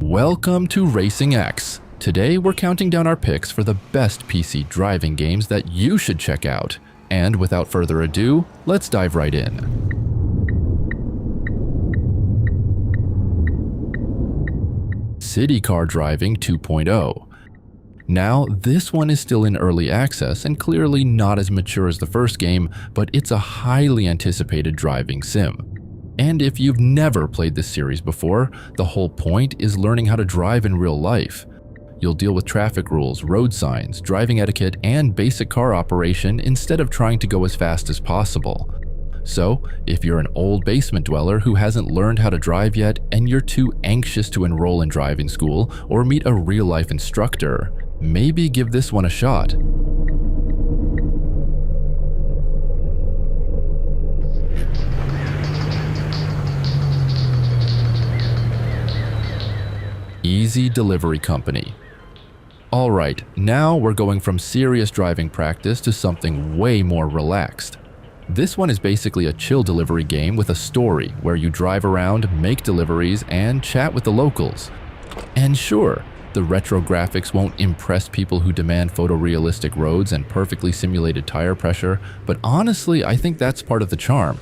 Welcome to Racing X. Today we're counting down our picks for the best PC driving games that you should check out. And without further ado, let's dive right in. City Car Driving 2.0. Now, this one is still in early access and clearly not as mature as the first game, but it's a highly anticipated driving sim. And if you've never played this series before, the whole point is learning how to drive in real life. You'll deal with traffic rules, road signs, driving etiquette, and basic car operation instead of trying to go as fast as possible. So, if you're an old basement dweller who hasn't learned how to drive yet and you're too anxious to enroll in driving school or meet a real-life instructor, maybe give this one a shot. Easy Delivery Company. Alright, now we're going from serious driving practice to something way more relaxed. This one is basically a chill delivery game with a story where you drive around, make deliveries, and chat with the locals. And sure, the retro graphics won't impress people who demand photorealistic roads and perfectly simulated tire pressure, but honestly, I think that's part of the charm.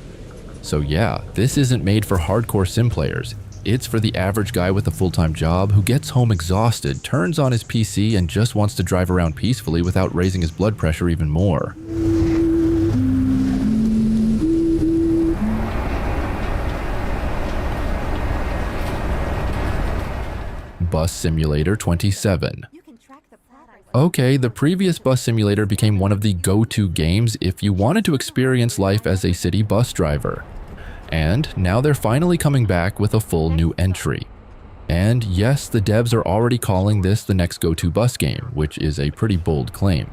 So yeah, this isn't made for hardcore sim players. It's for the average guy with a full-time job who gets home exhausted, turns on his PC, and just wants to drive around peacefully without raising his blood pressure even more. Bus Simulator 27. Okay, the previous Bus Simulator became one of the go-to games if you wanted to experience life as a city bus driver. And now they're finally coming back with a full new entry. And yes, the devs are already calling this the next go-to bus game, which is a pretty bold claim.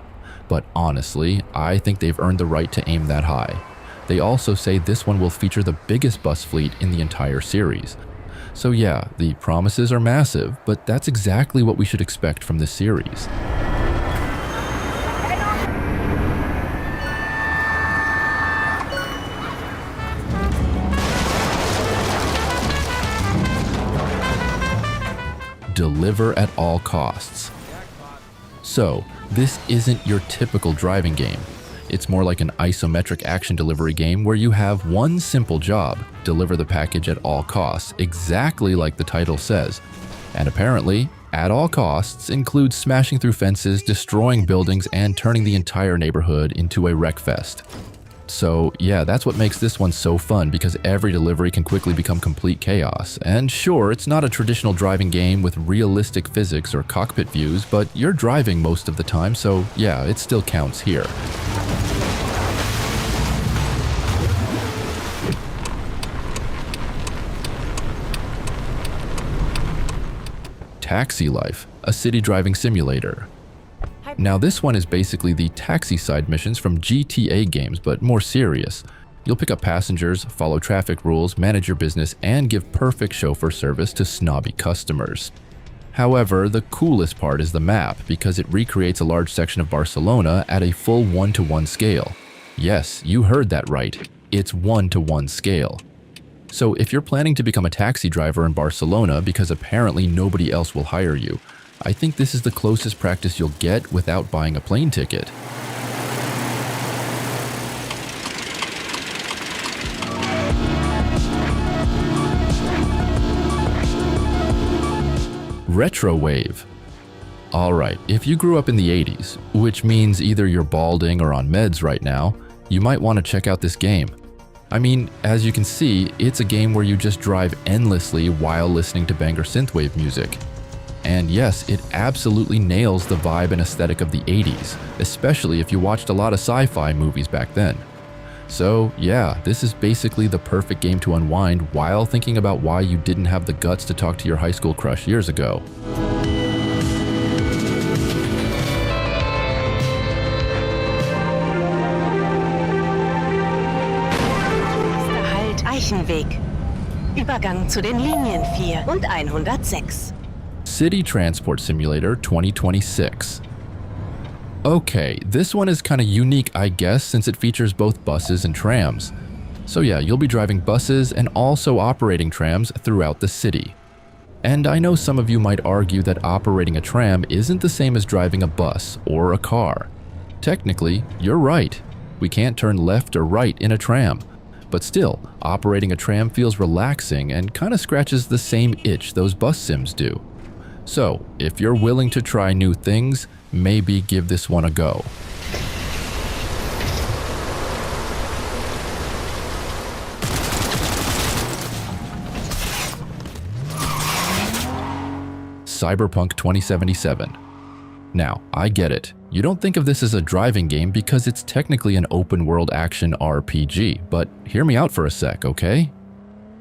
But honestly, I think they've earned the right to aim that high. They also say this one will feature the biggest bus fleet in the entire series. So yeah, the promises are massive, but that's exactly what we should expect from this series. Deliver at all costs. So, this isn't your typical driving game. It's more like an isometric action delivery game where you have one simple job: deliver the package at all costs, exactly like the title says. And apparently, at all costs includes smashing through fences, destroying buildings, and turning the entire neighborhood into a wreckfest. So yeah, that's what makes this one so fun, because every delivery can quickly become complete chaos. And sure, it's not a traditional driving game with realistic physics or cockpit views, but you're driving most of the time, so yeah, it still counts here. Taxi Life, a city driving simulator. Now this one is basically the taxi side missions from GTA games, but more serious. You'll pick up passengers, follow traffic rules, manage your business, and give perfect chauffeur service to snobby customers. However, the coolest part is the map, because it recreates a large section of Barcelona at a full 1-to-1 scale. Yes, you heard that right. It's 1-to-1 scale. So if you're planning to become a taxi driver in Barcelona because apparently nobody else will hire you, I think this is the closest practice you'll get without buying a plane ticket. Retrowave. Alright, if you grew up in the 80s, which means either you're balding or on meds right now, you might want to check out this game. I mean, as you can see, it's a game where you just drive endlessly while listening to banger synthwave music. And yes, it absolutely nails the vibe and aesthetic of the 80s, especially if you watched a lot of sci-fi movies back then. So yeah, this is basically the perfect game to unwind while thinking about why you didn't have the guts to talk to your high school crush years ago. Eichenweg. Übergang zu den Linien 4 und 106. City Transport Simulator 2026. Okay, this one is kinda unique, I guess, since it features both buses and trams. So yeah, you'll be driving buses and also operating trams throughout the city. And I know some of you might argue that operating a tram isn't the same as driving a bus or a car. Technically, you're right. We can't turn left or right in a tram. But still, operating a tram feels relaxing and kind of scratches the same itch those bus sims do. So, if you're willing to try new things, maybe give this one a go. Cyberpunk 2077. Now, I get it. You don't think of this as a driving game because it's technically an open-world action RPG, but hear me out for a sec, okay?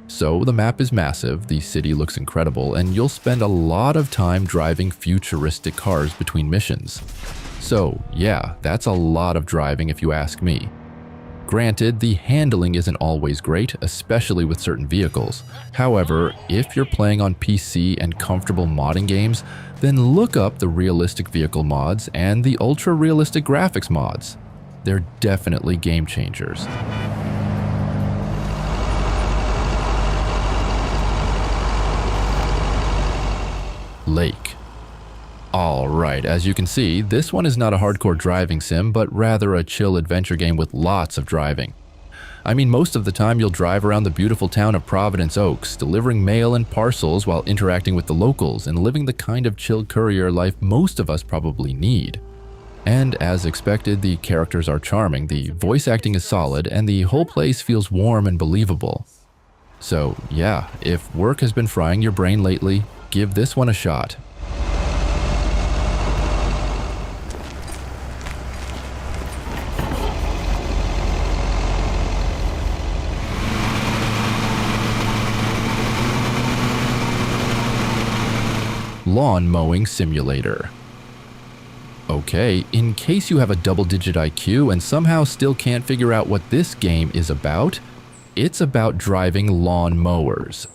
So, the map is massive, the city looks incredible, and you'll spend a lot of time driving futuristic cars between missions. So, yeah, that's a lot of driving if you ask me. Granted, the handling isn't always great, especially with certain vehicles. However, if you're playing on PC and comfortable modding games, then look up the realistic vehicle mods and the ultra-realistic graphics mods. They're definitely game changers. Lake. Alright, as you can see, this one is not a hardcore driving sim, but rather a chill adventure game with lots of driving. I mean, most of the time you'll drive around the beautiful town of Providence Oaks, delivering mail and parcels while interacting with the locals and living the kind of chill courier life most of us probably need. And as expected, the characters are charming, the voice acting is solid, and the whole place feels warm and believable. So yeah, if work has been frying your brain lately, give this one a shot. Lawn Mowing Simulator. Okay, in case you have a double-digit IQ and somehow still can't figure out what this game is about, it's about driving lawn mowers.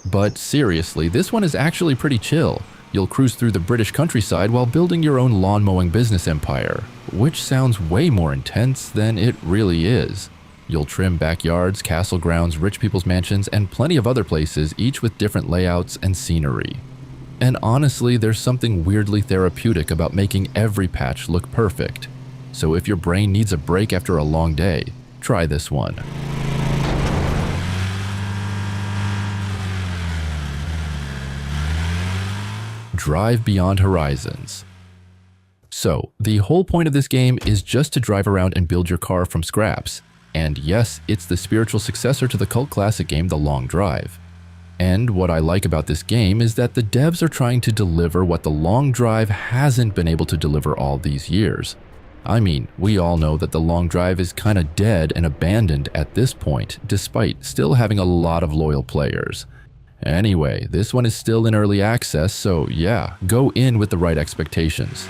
But seriously, this one is actually pretty chill. You'll cruise through the British countryside while building your own lawn mowing business empire, which sounds way more intense than it really is. You'll trim backyards, castle grounds, rich people's mansions, and plenty of other places, each with different layouts and scenery. And honestly, there's something weirdly therapeutic about making every patch look perfect. So if your brain needs a break after a long day, try this one. Drive Beyond Horizons. So, the whole point of this game is just to drive around and build your car from scraps. And yes, it's the spiritual successor to the cult classic game The Long Drive. And what I like about this game is that the devs are trying to deliver what The Long Drive hasn't been able to deliver all these years. I mean, we all know that The Long Drive is kinda dead and abandoned at this point, despite still having a lot of loyal players. Anyway, this one is still in early access, so yeah, go in with the right expectations.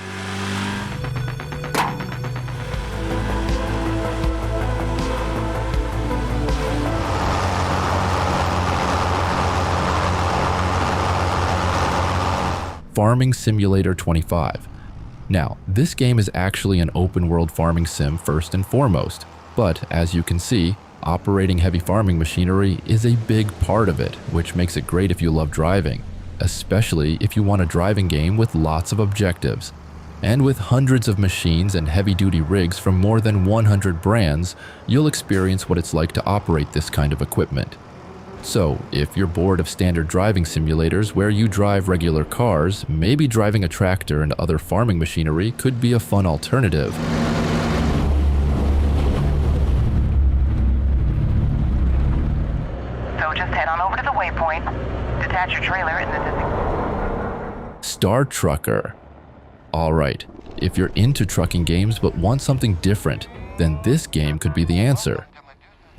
Farming Simulator 25. Now, this game is actually an open-world farming sim first and foremost, but as you can see, operating heavy farming machinery is a big part of it, which makes it great if you love driving, especially if you want a driving game with lots of objectives. And with hundreds of machines and heavy-duty rigs from more than 100 brands, you'll experience what it's like to operate this kind of equipment. So, if you're bored of standard driving simulators where you drive regular cars, maybe driving a tractor and other farming machinery could be a fun alternative. So just head on over to the waypoint, detach your trailer and then... Star Trucker. Alright, if you're into trucking games but want something different, then this game could be the answer.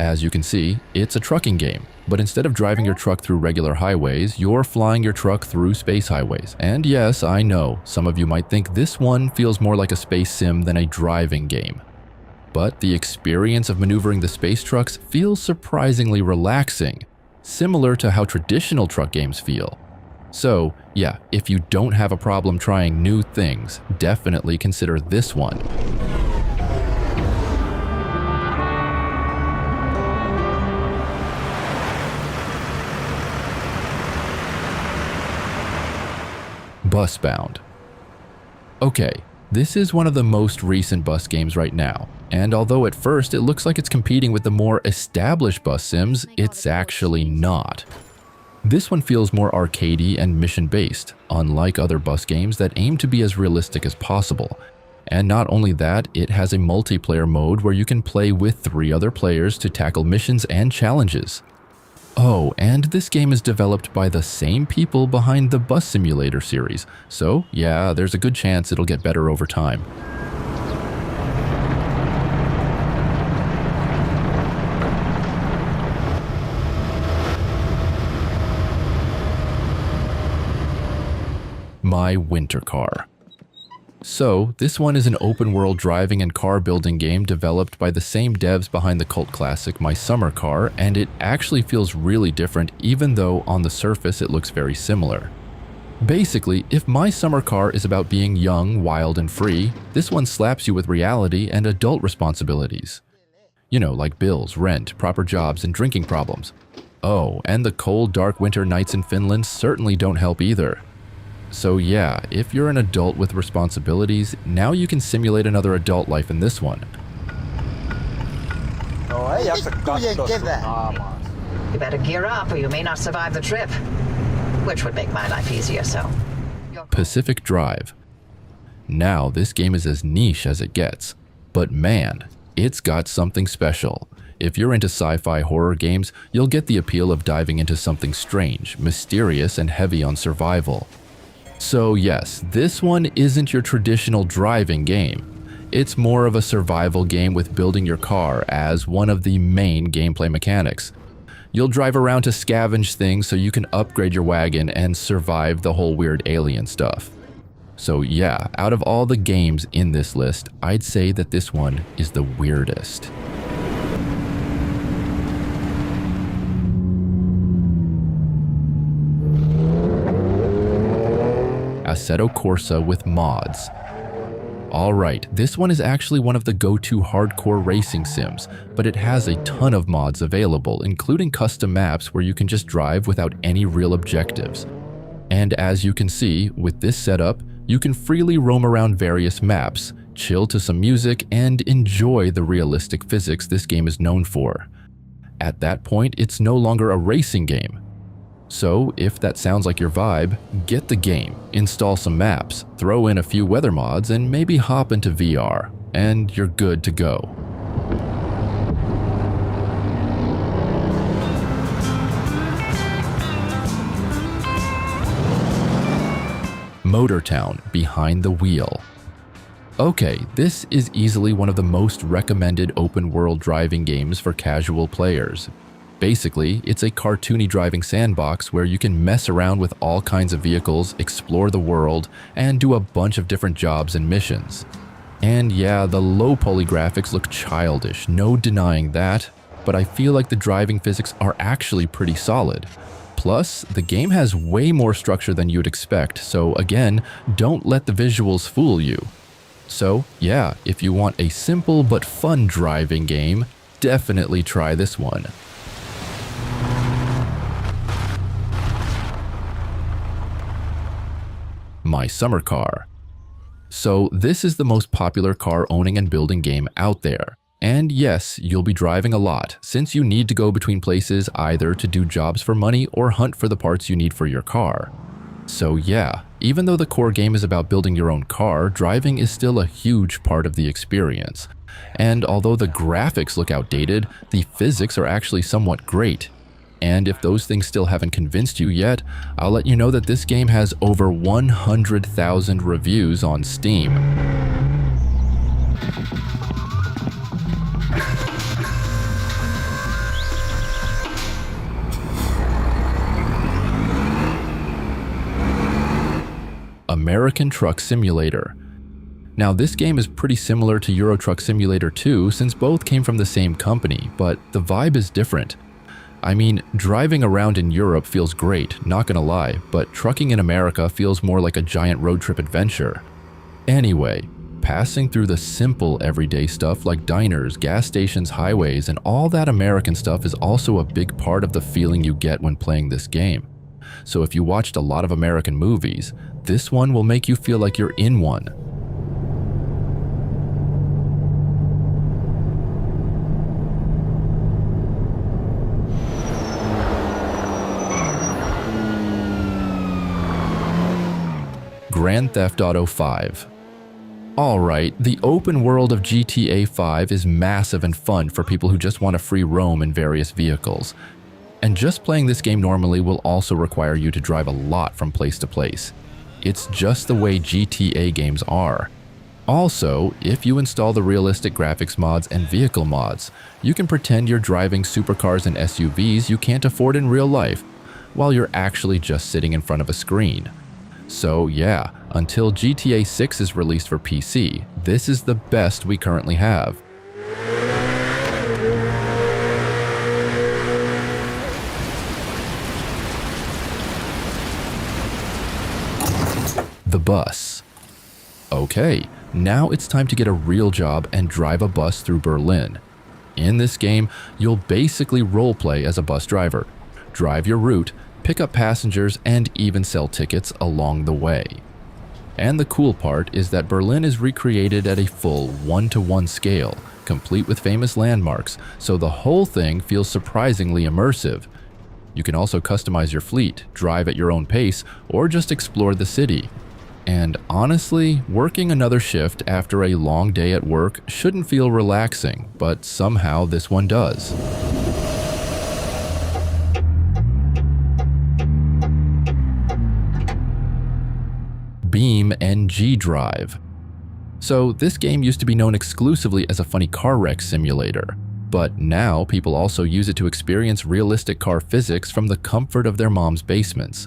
As you can see, it's a trucking game, but instead of driving your truck through regular highways, you're flying your truck through space highways. And yes, I know, some of you might think this one feels more like a space sim than a driving game. But the experience of maneuvering the space trucks feels surprisingly relaxing, similar to how traditional truck games feel. So, yeah, if you don't have a problem trying new things, definitely consider this one. Busbound. Okay, this is one of the most recent bus games right now, and although at first it looks like it's competing with the more established bus sims, it's actually not. This one feels more arcadey and mission-based, unlike other bus games that aim to be as realistic as possible. And not only that, it has a multiplayer mode where you can play with 3 other players to tackle missions and challenges. Oh, and this game is developed by the same people behind the Bus Simulator series, so yeah, there's a good chance it'll get better over time. My Winter Car. So, this one is an open-world driving and car building game developed by the same devs behind the cult classic My Summer Car, and it actually feels really different even though on the surface it looks very similar. Basically, if My Summer Car is about being young, wild, and free, this one slaps you with reality and adult responsibilities. You know, like bills, rent, proper jobs, and drinking problems. Oh, and the cold, dark winter nights in Finland certainly don't help either. So yeah, if you're an adult with responsibilities, now you can simulate another adult life in this one. You better gear up or you may not survive the trip. Which would make my life easier, so... Pacific Drive. Now, this game is as niche as it gets, but man, it's got something special. If you're into sci-fi horror games, you'll get the appeal of diving into something strange, mysterious, and heavy on survival. So yes, this one isn't your traditional driving game. It's more of a survival game with building your car as one of the main gameplay mechanics. You'll drive around to scavenge things so you can upgrade your wagon and survive the whole weird alien stuff. So yeah, out of all the games in this list, I'd say that this one is the weirdest. Assetto Corsa with mods. Alright, this one is actually one of the go-to hardcore racing sims, but it has a ton of mods available, including custom maps where you can just drive without any real objectives. And as you can see, with this setup, you can freely roam around various maps, chill to some music, and enjoy the realistic physics this game is known for. At that point, it's no longer a racing game. So, if that sounds like your vibe, get the game, install some maps, throw in a few weather mods, and maybe hop into VR, and you're good to go. Motortown Behind the Wheel. Okay, this is easily one of the most recommended open-world driving games for casual players. Basically, it's a cartoony driving sandbox where you can mess around with all kinds of vehicles, explore the world, and do a bunch of different jobs and missions. And yeah, the low poly graphics look childish, no denying that, but I feel like the driving physics are actually pretty solid. Plus, the game has way more structure than you'd expect, so again, don't let the visuals fool you. So yeah, if you want a simple but fun driving game, definitely try this one. My Summer Car. So this is the most popular car owning and building game out there. And yes, you'll be driving a lot, since you need to go between places either to do jobs for money or hunt for the parts you need for your car. So yeah, even though the core game is about building your own car, driving is still a huge part of the experience. And although the graphics look outdated, the physics are actually somewhat great. And if those things still haven't convinced you yet, I'll let you know that this game has over 100,000 reviews on Steam. American Truck Simulator. Now this game is pretty similar to Euro Truck Simulator 2 since both came from the same company, but the vibe is different. I mean, driving around in Europe feels great, not gonna lie, but trucking in America feels more like a giant road trip adventure. Anyway, passing through the simple everyday stuff like diners, gas stations, highways, and all that American stuff is also a big part of the feeling you get when playing this game. so if you watched a lot of American movies, this one will make you feel like you're in one. Grand Theft Auto 5. Alright, the open world of GTA 5 is massive and fun for people who just want to free roam in various vehicles. And just playing this game normally will also require you to drive a lot from place to place. It's just the way GTA games are. Also, if you install the realistic graphics mods and vehicle mods, you can pretend you're driving supercars and SUVs you can't afford in real life, while you're actually just sitting in front of a screen. So yeah, until GTA 6 is released for PC, this is the best we currently have. The bus. Okay, now it's time to get a real job and drive a bus through Berlin. In this game, you'll basically roleplay as a bus driver, drive your route, pick up passengers, and even sell tickets along the way. And the cool part is that Berlin is recreated at a full 1-to-1 scale, complete with famous landmarks, so the whole thing feels surprisingly immersive. You can also customize your fleet, drive at your own pace, or just explore the city. And honestly, working another shift after a long day at work shouldn't feel relaxing, but somehow this one does. BeamNG.drive. So this game used to be known exclusively as a funny car wreck simulator, but now people also use it to experience realistic car physics from the comfort of their mom's basements.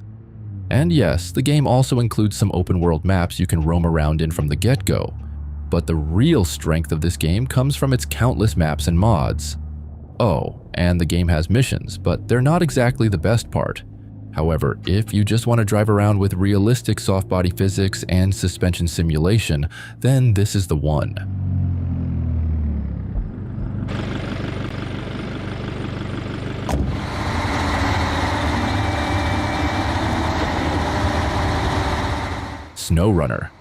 And yes, the game also includes some open world maps you can roam around in from the get-go, but the real strength of this game comes from its countless maps and mods. Oh, and the game has missions, but they're not exactly the best part. However, if you just want to drive around with realistic soft body physics and suspension simulation, then this is the one. SnowRunner.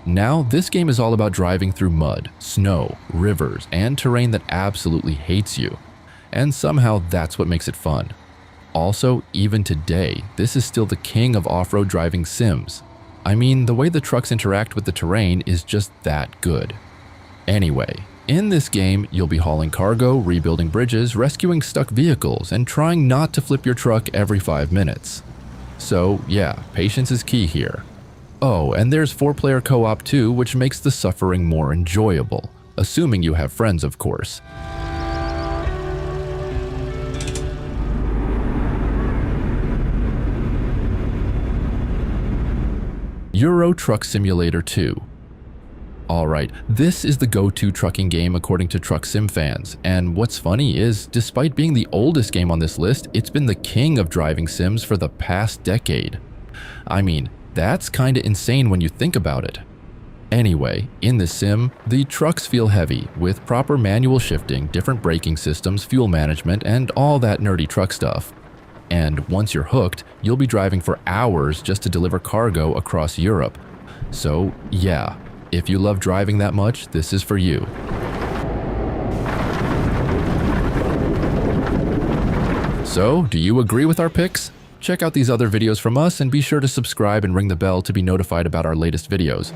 Now, this game is all about driving through mud, snow, rivers, and terrain that absolutely hates you. And somehow that's what makes it fun. Also, even today, this is still the king of off-road driving sims. I mean, the way the trucks interact with the terrain is just that good. Anyway, in this game, you'll be hauling cargo, rebuilding bridges, rescuing stuck vehicles, and trying not to flip your truck every 5 minutes. So yeah, patience is key here. Oh, and there's 4-player co-op too, which makes the suffering more enjoyable. Assuming you have friends, of course. Euro Truck Simulator 2. Alright, this is the go-to trucking game according to truck sim fans, and what's funny is, despite being the oldest game on this list, it's been the king of driving sims for the past decade. I mean, that's kinda insane when you think about it. Anyway, in this sim, the trucks feel heavy, with proper manual shifting, different braking systems, fuel management, and all that nerdy truck stuff. And once you're hooked, you'll be driving for hours just to deliver cargo across Europe. So yeah, if you love driving that much, this is for you. So, do you agree with our picks? Check out these other videos from us and be sure to subscribe and ring the bell to be notified about our latest videos.